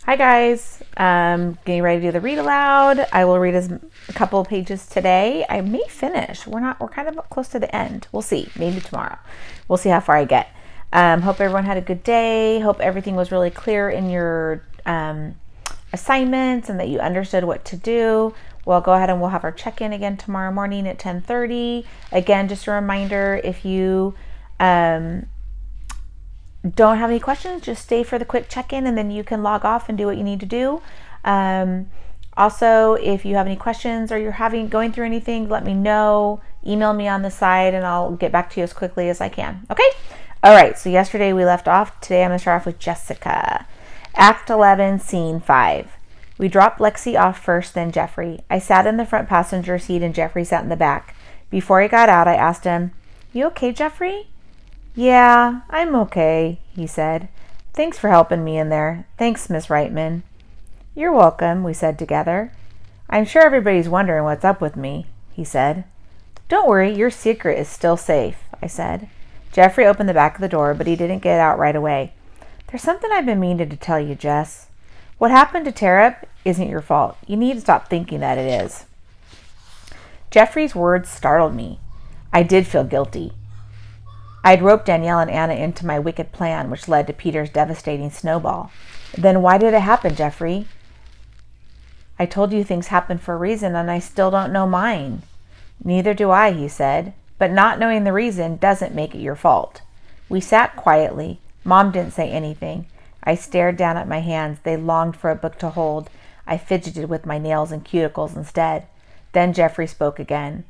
Hi guys, getting ready to do the read aloud. I will read a couple of pages today. I may finish. We're kind of close to the end. We'll see. Maybe tomorrow. We'll see how far I get. Hope everyone had a good day. Hope everything was really clear in your assignments and that you understood what to do. We'll go ahead and we'll have our check-in again tomorrow morning at 10:30. Again, just a reminder, if you don't have any questions, just stay for the quick check-in and then you can log off and do what you need to do. Also, if you have any questions or you're going through anything, let me know. Email me on the side and I'll get back to you as quickly as I can. Okay? All right, so yesterday we left off. Today I'm going to start off with Jessica. Act 11, Scene 5. We dropped Lexi off first, then Jeffrey. I sat in the front passenger seat and Jeffrey sat in the back. Before he got out, I asked him, "You okay, Jeffrey?" "Yeah, I'm okay," he said. "Thanks for helping me in there." "Thanks, Miss Reitman." "You're welcome," we said together. "I'm sure everybody's wondering what's up with me," he said. "Don't worry, your secret is still safe," I said. Jeffrey opened the back of the door, but he didn't get out right away. "There's something I've been meaning to tell you, Jess. What happened to Terrupt isn't your fault. You need to stop thinking that it is." Jeffrey's words startled me. I did feel guilty. I'd roped Danielle and Anna into my wicked plan, which led to Peter's devastating snowball. "Then why did it happen, Jeffrey?" "I told you things happen for a reason, and I still don't know mine." "Neither do I," he said. "But not knowing the reason doesn't make it your fault." We sat quietly. Mom didn't say anything. I stared down at my hands. They longed for a book to hold. I fidgeted with my nails and cuticles instead. Then Jeffrey spoke again.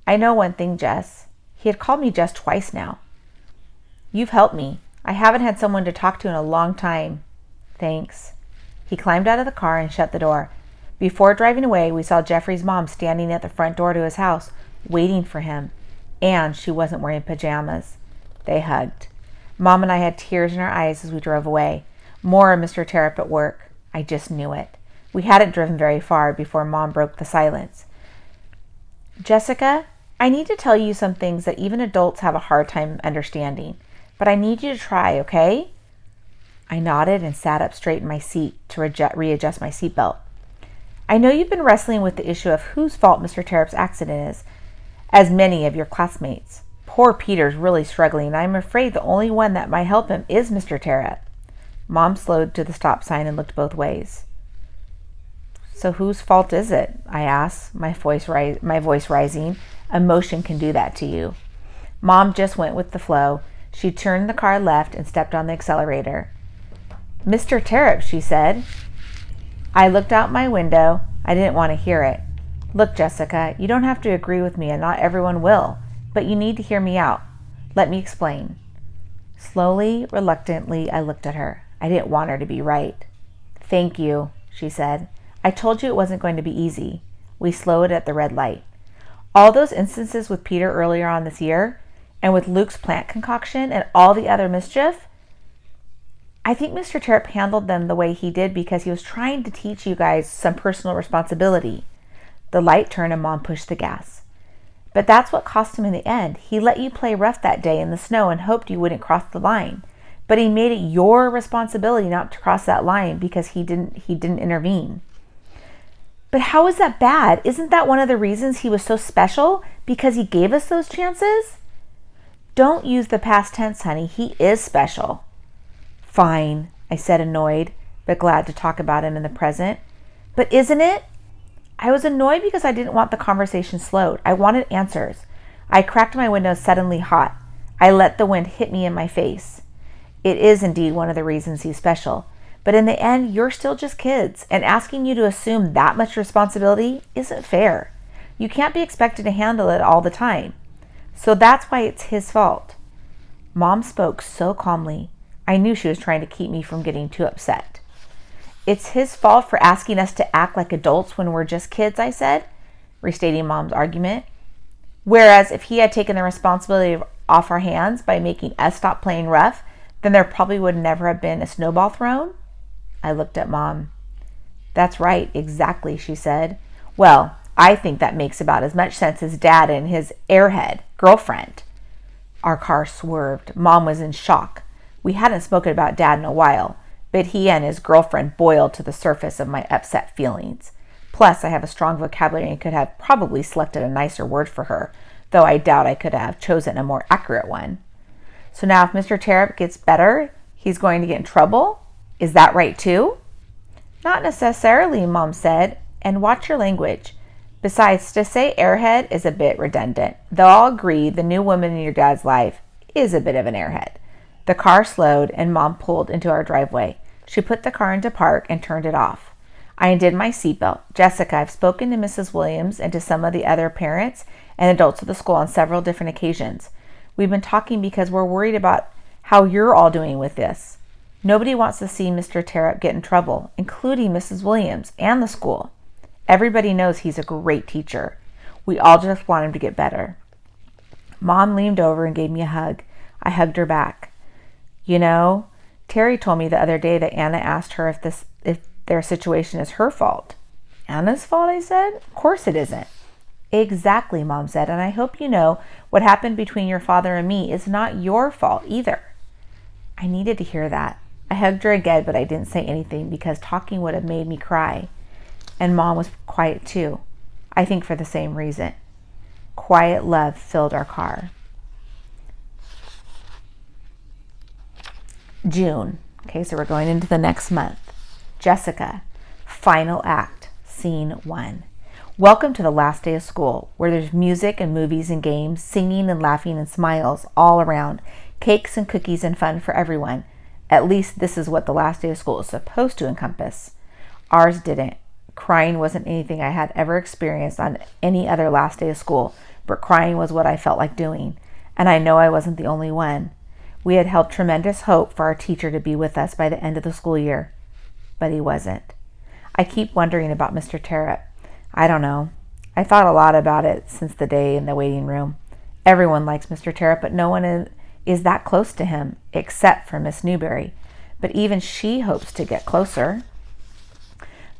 "I know one thing, Jess." He had called me Jess twice now. "You've helped me. I haven't had someone to talk to in a long time." "Thanks." He climbed out of the car and shut the door. Before driving away, we saw Jeffrey's mom standing at the front door to his house, waiting for him. And she wasn't wearing pajamas. They hugged. Mom and I had tears in our eyes as we drove away. More of Mr. Terrupt at work. I just knew it. We hadn't driven very far before Mom broke the silence. "Jessica, I need to tell you some things that even adults have a hard time understanding. But I need you to try, okay?" I nodded and sat up straight in my seat to readjust my seatbelt. "I know you've been wrestling with the issue of whose fault Mr. Terrupt's accident is, as many of your classmates. Poor Peter's really struggling, and I'm afraid the only one that might help him is Mr. Terrupt." Mom slowed to the stop sign and looked both ways. "So whose fault is it?" I asked, my voice rising. Emotion can do that to you. Mom just went with the flow. She turned the car left and stepped on the accelerator. "Mr. Terrupt," she said. I looked out my window. I didn't want to hear it. "Look, Jessica, you don't have to agree with me, and not everyone will, but you need to hear me out. Let me explain." Slowly, reluctantly, I looked at her. I didn't want her to be right. "Thank you," she said. "I told you it wasn't going to be easy." We slowed at the red light. All those instances with Peter earlier on this year, and with Luke's plant concoction and all the other mischief, I think Mr. Terrupt handled them the way he did because he was trying to teach you guys some personal responsibility. The light turned and Mom pushed the gas. "But that's what cost him in the end. He let you play rough that day in the snow and hoped you wouldn't cross the line. But he made it your responsibility not to cross that line because he didn't intervene." "But how is that bad? Isn't that one of the reasons he was so special? Because he gave us those chances?" "Don't use the past tense, honey. He is special." "Fine," I said, annoyed, but glad to talk about him in the present. "But isn't it?" I was annoyed because I didn't want the conversation slowed. I wanted answers. I cracked my window suddenly hot. I let the wind hit me in my face. "It is indeed one of the reasons he's special. But in the end, you're still just kids, and asking you to assume that much responsibility isn't fair. You can't be expected to handle it all the time. So that's why it's his fault." Mom spoke so calmly. I knew she was trying to keep me from getting too upset. "It's his fault for asking us to act like adults when we're just kids," I said, restating Mom's argument. "Whereas if he had taken the responsibility off our hands by making us stop playing rough, then there probably would never have been a snowball thrown." I looked at Mom. "That's right, exactly," she said. "Well, I think that makes about as much sense as Dad and his airhead girlfriend." Our car swerved. Mom was in shock. We hadn't spoken about Dad in a while. but he and his girlfriend boiled to the surface of my upset feelings. Plus, I have a strong vocabulary and could have probably selected a nicer word for her, though I doubt I could have chosen a more accurate one. So now if Mr. Terrupt gets better, he's going to get in trouble? Is that right too? Not necessarily, Mom said, and watch your language. Besides, to say airhead is a bit redundant, though I'll agree the new woman in your dad's life is a bit of an airhead. The car slowed and Mom pulled into our driveway. She put the car into park and turned it off. I undid my seatbelt. Jessica, I've spoken to Mrs. Williams and to some of the other parents and adults of the school on several different occasions. We've been talking because we're worried about how you're all doing with this. Nobody wants to see Mr. Terrupt get in trouble, including Mrs. Williams and the school. Everybody knows he's a great teacher. We all just want him to get better. Mom leaned over and gave me a hug. I hugged her back. You know, Terry told me the other day that Anna asked her if their situation is her fault. Anna's fault, I said. Of course it isn't. Exactly, Mom said, and I hope you know what happened between your father and me is not your fault either. I needed to hear that. I hugged her again, but I didn't say anything because talking would have made me cry. And Mom was quiet too. I think for the same reason. Quiet love filled our car. June. Okay, so we're going into the next month. Jessica, final act, scene 1. Welcome to the last day of school, where there's music and movies and games, singing and laughing and smiles all around, cakes and cookies and fun for everyone. At least this is what the last day of school is supposed to encompass. Ours didn't. Crying wasn't anything I had ever experienced on any other last day of school, but crying was what I felt like doing, and I know I wasn't the only one. We had held tremendous hope for our teacher to be with us by the end of the school year, but he wasn't. I keep wondering about Mr. Terrupt. I don't know. I thought a lot about it since the day in the waiting room. Everyone likes Mr. Terrupt, but no one is that close to him, except for Miss Newberry. But even she hopes to get closer.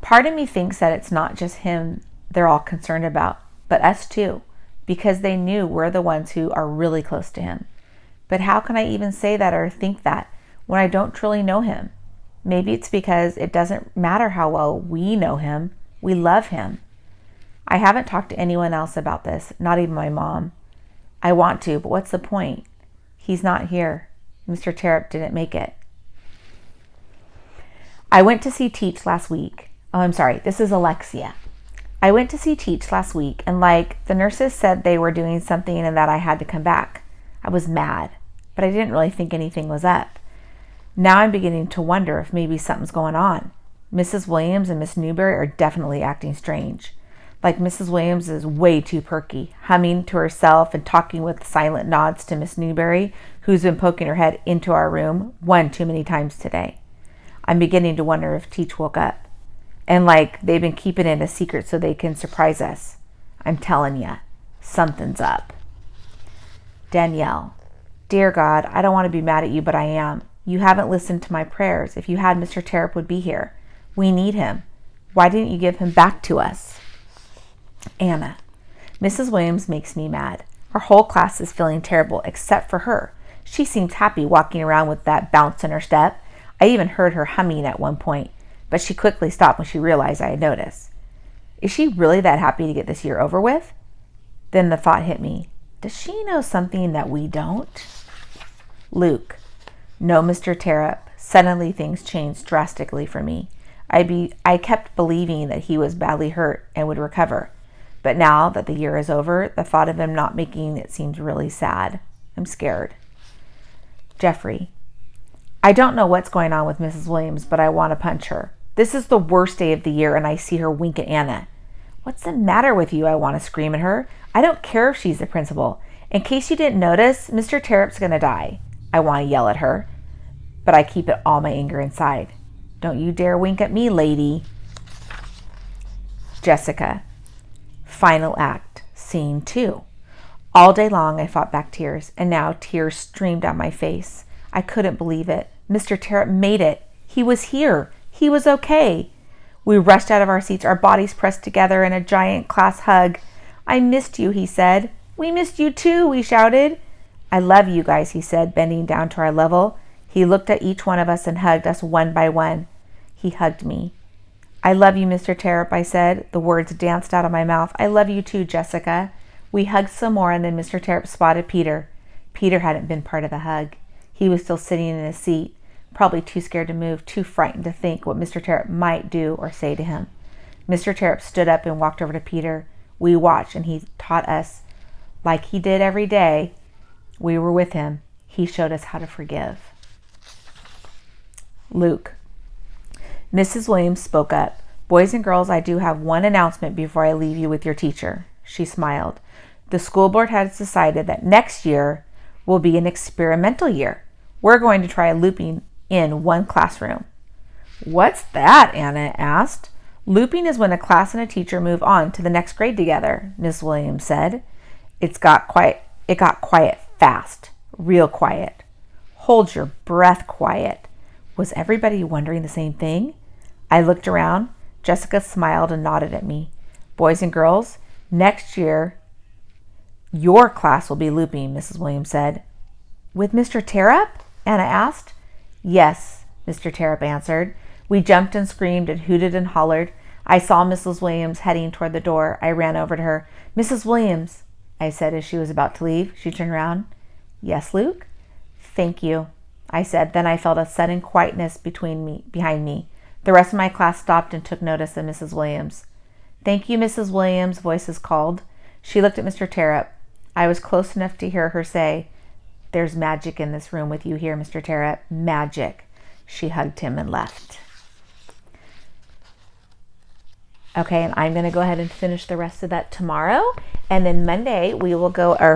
Part of me thinks that it's not just him they're all concerned about, but us too, because they knew we're the ones who are really close to him. But how can I even say that or think that when I don't truly know him? Maybe it's because it doesn't matter how well we know him. We love him. I haven't talked to anyone else about this, not even my mom. I want to, but what's the point? He's not here. Mr. Terrupt didn't make it. I went to see Teach last week. Oh, I'm sorry. This is Alexia. I went to see Teach last week, and the nurses said they were doing something and that I had to come back. I was mad, but I didn't really think anything was up. Now I'm beginning to wonder if maybe something's going on. Mrs. Williams and Miss Newberry are definitely acting strange. Like Mrs. Williams is way too perky, humming to herself and talking with silent nods to Miss Newberry, who's been poking her head into our room one too many times today. I'm beginning to wonder if Teach woke up. And they've been keeping it a secret so they can surprise us. I'm telling you, something's up. Danielle, dear God, I don't want to be mad at you, but I am. You haven't listened to my prayers. If you had, Mr. Terrupt would be here. We need him. Why didn't you give him back to us? Anna, Mrs. Williams makes me mad. Our whole class is feeling terrible except for her. She seems happy walking around with that bounce in her step. I even heard her humming at one point, but she quickly stopped when she realized I had noticed. Is she really that happy to get this year over with? Then the thought hit me. Does she know something that we don't? Luke, no, Mr. Terrupt. Suddenly things changed drastically for me. I kept believing that he was badly hurt and would recover. But now that the year is over, the thought of him not making it seems really sad. I'm scared. Jeffrey, I don't know what's going on with Mrs. Williams, but I want to punch her. This is the worst day of the year, and I see her wink at Anna. What's the matter with you? I want to scream at her. I don't care if she's the principal. In case you didn't notice, Mr. Terrupt's going to die. I want to yell at her, but I keep all my anger inside. Don't you dare wink at me, lady. Jessica, final act, scene 2. All day long I fought back tears, and now tears streamed down my face. I couldn't believe it. Mr. Terrupt made it. He was here. He was okay. We rushed out of our seats, our bodies pressed together in a giant class hug. I missed you, he said. We missed you too, we shouted. I love you guys, he said, bending down to our level. He looked at each one of us and hugged us one by one. He hugged me. I love you, Mr. Terrupt, I said. The words danced out of my mouth. I love you too, Jessica. We hugged some more, and then Mr. Terrupt spotted Peter. Peter hadn't been part of the hug. He was still sitting in his seat, probably too scared to move, too frightened to think what Mr. Terrupt might do or say to him. Mr. Terrupt stood up and walked over to Peter. We watched, and he taught us, like he did every day. We were with him. He showed us how to forgive. Luke. Mrs. Williams spoke up. Boys and girls, I do have one announcement before I leave you with your teacher. She smiled. The school board has decided that next year will be an experimental year. We're going to try looping in one classroom. What's that? Anna asked. Looping is when a class and a teacher move on to the next grade together, Miss Williams said. It got quiet fast, real quiet. Hold your breath quiet. Was everybody wondering the same thing? I looked around. Jessica smiled and nodded at me. Boys and girls, next year, your class will be looping, Mrs. Williams said. With Mr. Terrupt? Anna asked. Yes, Mr. Terrupt answered. We jumped and screamed and hooted and hollered. I saw Mrs. Williams heading toward the door. I ran over to her. Mrs. Williams, I said as she was about to leave. She turned around. Yes, Luke? Thank you, I said. Then I felt a sudden quietness behind me. The rest of my class stopped and took notice of Mrs. Williams. Thank you, Mrs. Williams, voices called. She looked at Mr. Terrupt. I was close enough to hear her say, There's magic in this room with you here, Mr. Terrupt. Magic. She hugged him and left. Okay, and I'm going to go ahead and finish the rest of that tomorrow. And then Monday,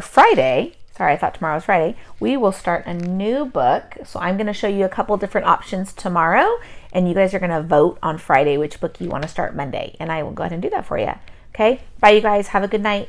Friday, sorry, I thought tomorrow was Friday, we will start a new book. So I'm going to show you a couple different options tomorrow, and you guys are going to vote on Friday which book you want to start Monday. And I will go ahead and do that for you. Okay, bye, you guys. Have a good night.